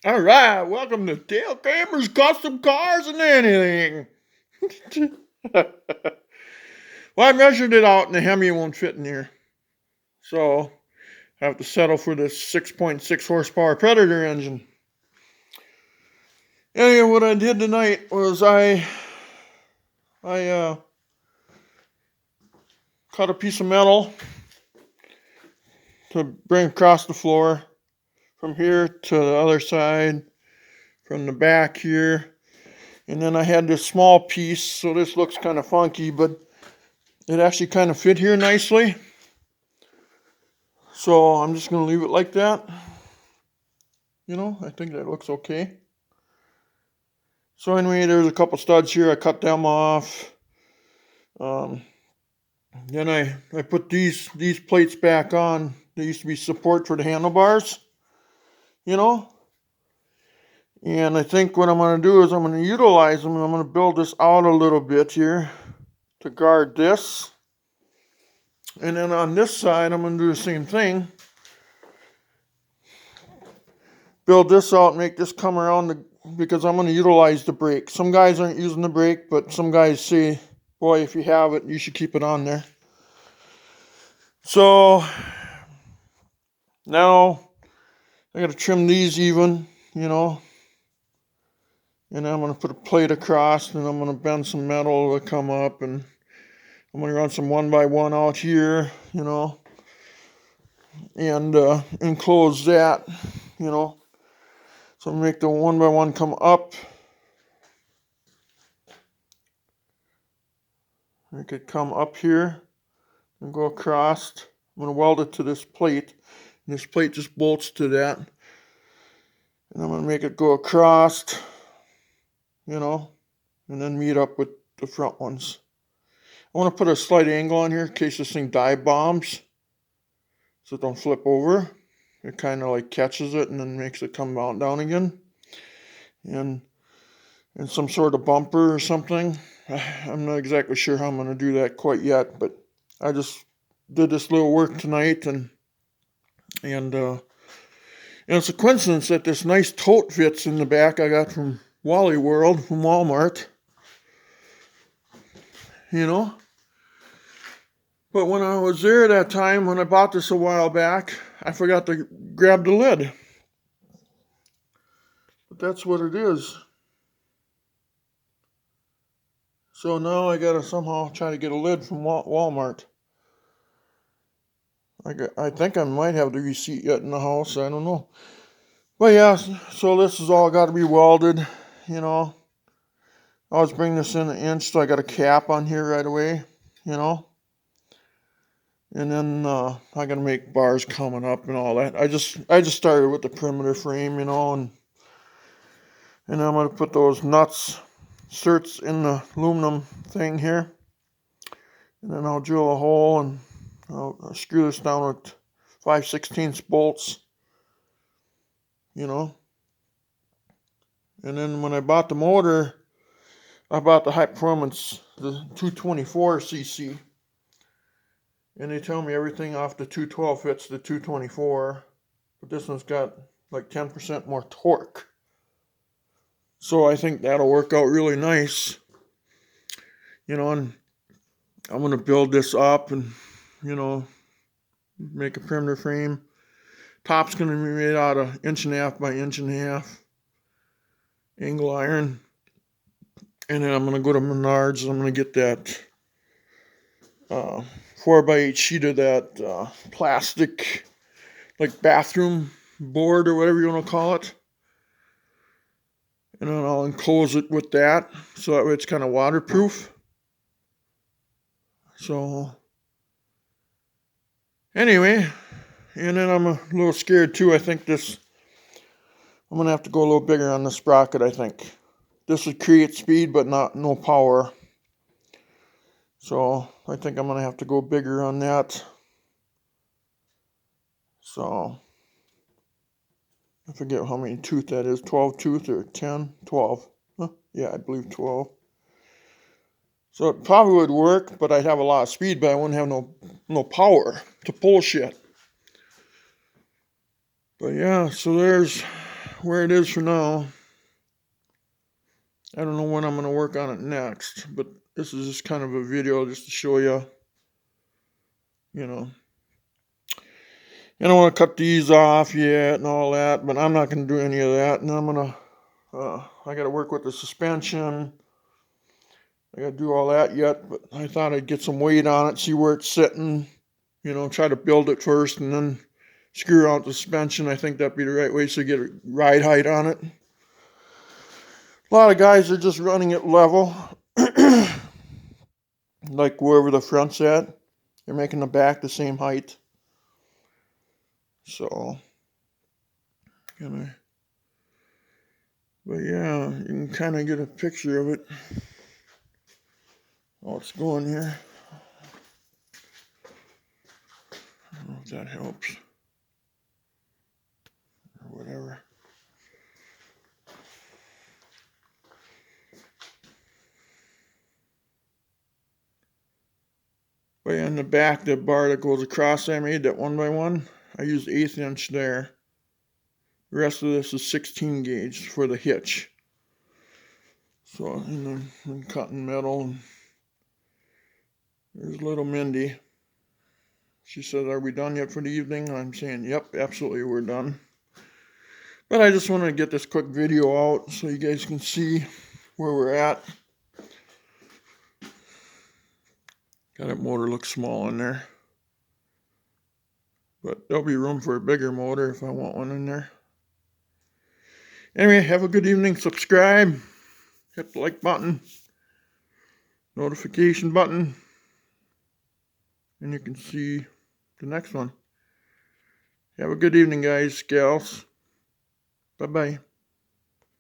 All right, welcome to Dale Kramer's Custom Cars and Anything. Well, I measured it out and the Hemi won't fit in here. So I have to settle for this 6.6 horsepower Predator engine. Anyway, what I did tonight was I cut a piece of metal to bring across the floor from here to the other side, from the back here. And then I had this small piece, so this looks kind of funky, but it actually kind of fit here nicely. So I'm just going to leave it like that. I think that looks okay. So anyway, there's a couple studs here. I cut them off. Then I put these plates back on. They used to be support for the handlebars, you know. And I think what I'm going to do is I'm going to utilize them, and I'm going to build this out a little bit here to guard this. And then on this side, I'm going to do the same thing. Build this out, make this come around because I'm going to utilize the brake. Some guys aren't using the brake, but some guys say, boy, if you have it, you should keep it on there. So now I got to trim these even, and I'm going to put a plate across, and I'm going to bend some metal to come up, and I'm going to run some 1x1 out here, and enclose that, So make the 1x1 come up. Make it come up here and go across. I'm going to weld it to this plate. And this plate just bolts to that. And I'm going to make it go across, and then meet up with the front ones. I want to put a slight angle on here in case this thing dive bombs, so it don't flip over. It kind of like catches it and then makes it come down again. And some sort of bumper or something. I'm not exactly sure how I'm going to do that quite yet, but I just did this little work tonight, and it's a coincidence that this nice tote fits in the back I got from Wally World from Walmart, But when I was there that time, when I bought this a while back, I forgot to grab the lid. But that's what it is. So now I gotta somehow try to get a lid from Walmart. I think I might have the receipt yet in the house. I don't know. But yeah, so this is all got to be welded, I was bringing this in 1 inch, so I got a cap on here right away, And then I got to make bars coming up and all that. I just started with the perimeter frame, and I'm going to put those certs in the aluminum thing here. And then I'll drill a hole, and I'll screw this down with 5/16 bolts, And then when I bought the motor, I bought the high performance, the 224cc. And they tell me everything off the 212 fits the 224. But this one's got like 10% more torque. So I think that'll work out really nice. And I'm going to build this up and, make a perimeter frame. Top's going to be made out of 1.5 by 1.5 angle iron. And then I'm going to go to Menards. I'm going to get that 4x8 sheet of that plastic, like bathroom board or whatever you want to call it. And then I'll enclose it with that, so that way it's kind of waterproof. So anyway, and then I'm a little scared too. I think I'm going to have to go a little bigger on the sprocket, I think. This would create speed, but no power. So I think I'm going to have to go bigger on that. So I forget how many tooth that is, 12 tooth or 10, 12. Huh? Yeah, I believe 12. So it probably would work, but I'd have a lot of speed, but I wouldn't have no power to pull shit. But yeah, so there's where it is for now. I don't know when I'm going to work on it next, but this is just kind of a video just to show you, you know. I don't want to cut these off yet and all that, but I'm not going to do any of that. And I'm going to, I got to work with the suspension. I got to do all that yet, but I thought I'd get some weight on it, see where it's sitting, you know, try to build it first and then screw out the suspension. I think that'd be the right way so you get a ride height on it. A lot of guys are just running it level, like wherever the front's at. They're making the back the same height. So, but yeah, you can kind of get a picture of it. Oh, it's going here. I don't know if that helps or whatever. But in the back, the bar that goes across I made, that 1x1, I used 1/8 inch there. The rest of this is 16 gauge for the hitch. So, and then I'm cutting metal. And there's little Mindy. She said, "Are we done yet for the evening?" And I'm saying, "Yep, absolutely, we're done." But I just wanted to get this quick video out so you guys can see where we're at. Got that motor look small in there. But there'll be room for a bigger motor if I want one in there. Anyway, have a good evening. Subscribe. Hit the like button. Notification button. And you can see the next one. Have a good evening, guys, gals. Bye-bye.